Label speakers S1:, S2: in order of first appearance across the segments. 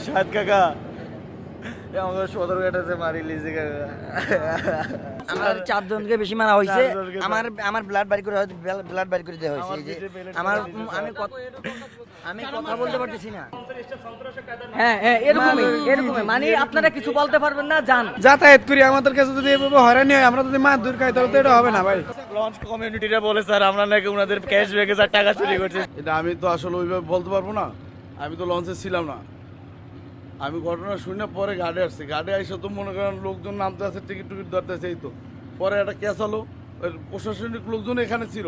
S1: শাহাদ কাকা আমাকে সদরঘাটাতে মারি লিজি কাকা।
S2: আমার 4 জনকে বেশি মারা হয়েছে।
S1: 4 জনকে
S2: আমার ব্লাড বাড়ি করে দেওয়া হয়েছে। এই যে আমি কথা বলতে পারতেছি না। হ্যাঁ এরকমই মানে আপনারা কিছু বলতে পারবেন না, জান
S3: যাতায়াত করি, আমাদের কাছে যদি এভাবে হয়রানি হয়, আমরা যদি মাছ দূর খাই তাহলে তো এটা হবে না ভাই।
S1: লঞ্চ কমিউনিটিরা বলে স্যার আমরা নাকি ওনাদের ক্যাশ ব্যাগে স্যার টাকা চুরি করছে।
S4: এটা আমি তো আসলে ওইভাবে বলতে পারবো না, আমি তো লঞ্চে ছিলাম না। আমি ঘটনা শুনে পরে গাড়ি আসছি, গাড়ি এসে তো মনে করেন লোকজন নামতে আছে, টিকিট ধরতেছে। এই তো পরে একটা ক্যাশ হলো, প্রশাসনিক লোকজন এখানে ছিল।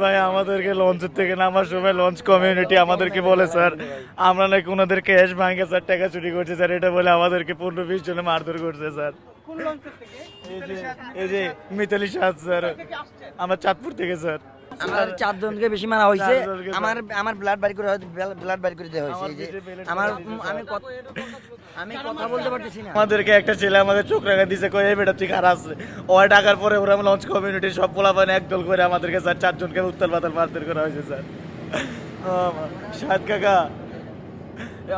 S1: ভাই আমাদেরকে লঞ্চের থেকে নামার সময় লঞ্চ কমিউনিটি আমাদেরকে বলে স্যার আমরা নাকি ওনাদের ক্যাশ ভাঙে স্যার টাকা চুরি করছে স্যার, এটা বলে আমাদেরকে 15-20 জনে মারধর করছে স্যার। এই যে মিতালি সাদ স্যার, আমরা চাঁদপুর থেকে স্যার।
S2: আমার 4 জনকে বেশি মারা হয়েছে।
S1: 4 জনকে
S2: আমার ব্লাড বাড়ি করে দেওয়া হয়েছে। এই যে আমি কথা বলতে পারতেছি না।
S1: আমাদেরকে একটা ছেলে আমাদের চোখ রাখা দিছে, কয়ে এই বেটা তুই খারাপ আছে। ও ডাকার পরে ওরা লঞ্চ কমিউনিটির সব পোলাপানে একদল করে আমাদেরকে স্যার 4 জনকে উত্তাল পাতাল মারধর করা হয়েছে স্যার। শাহাদ কাকা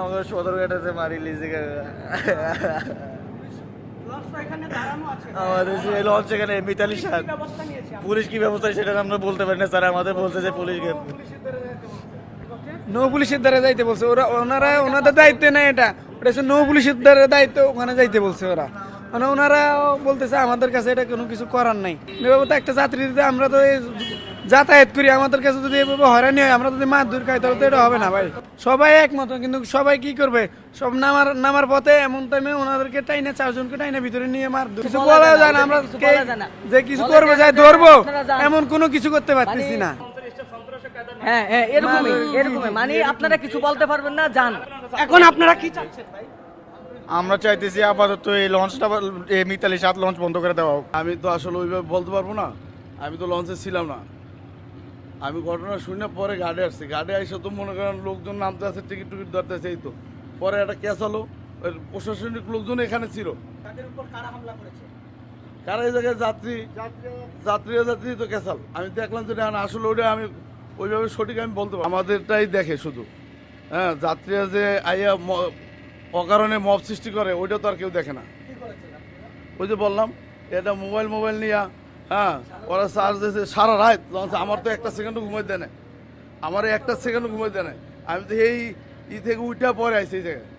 S1: আমাকে সদরঘাটাতে মারি লিজি কাকা। আমাদের যে লঞ্চ এখানে মিতালি সাদ, পুলিশ কি ব্যবস্থা সেটা আমরা বলতে পারি না স্যার। আমাদের বলছে যে পুলিশকে
S3: নৌ পুলিশের দ্বারা যাইতে বলছে ওনারা, ওনাদের দায়িত্ব নেই এটা, ওটা হচ্ছে নৌ পুলিশের দ্বারা দায়িত্ব, ওখানে যাইতে বলছে ওরা। মানে ওনারা বলতেছে আমাদের কাছে এটা কোনো কিছু করার নাই। এভাবে তো একটা যাত্রী দিতে আমরা তো যাতায়াত করি, আমাদের কাছে যদি এভাবে হয়রানি হয়, আমরা যদি মাছ দূর খাই তাহলে তো এটা হবে না ভাই। সবাই একমত, কিন্তু সবাই কি করবে, সব নামার পথে এমন টাইমে ওনাদেরকে টাইনে 4 জনকে টাইনে ভিতরে নিয়ে কিছু বলা যায় না। আমরা যে কিছু করবো যাই ধরবো এমন কোনো কিছু করতে পারতেছি না।
S2: হ্যাঁ এরকমই মানে আপনারা কিছু বলতে পারবেন না, জান
S3: এখন আপনারা কি চাচ্ছেন ভাই?
S1: আমরা চাইতেছি আপাতত এই লঞ্চটা এই মিতালি সাদ লঞ্চ বন্ধ করে দেওয়া হোক।
S4: আমি তো আসলে ওইভাবে বলতে পারবো না, আমি তো লঞ্চে ছিলাম না। আমি ঘটনা শুনে পরে গাড়ি আসছি, গাড়ি এসে তো মনে করেন লোকজন নামতে আছে, টিকিট ধরতেছে। এই তো পরে একটা ক্যাশ হলো, প্রশাসনিক লোকজন এখানে ছিল। কারা এই জায়গায় যাত্রী তো ক্যাসাল আমি দেখলাম যে আসলে ওটা আমি ওইভাবে সঠিক আমি বলতে পারবো। আমাদেরটাই দেখে শুধু, হ্যাঁ, যাত্রীরা যে আইয়া অকারণে মব সৃষ্টি করে ওইটা তো আর কেউ দেখে না। ওই যে বললাম এটা মোবাইল নিয়ে, হ্যাঁ, ওরা চার্জ দিয়েছে সারা রাত লঞ্চ। আমার তো একটা সেকেন্ডও ঘুমাই দেয় না, আমার একটা সেকেন্ডও ঘুমাই দেয় না। আমি তো এই থেকে উঠা পরে আইছি এই জায়গায়।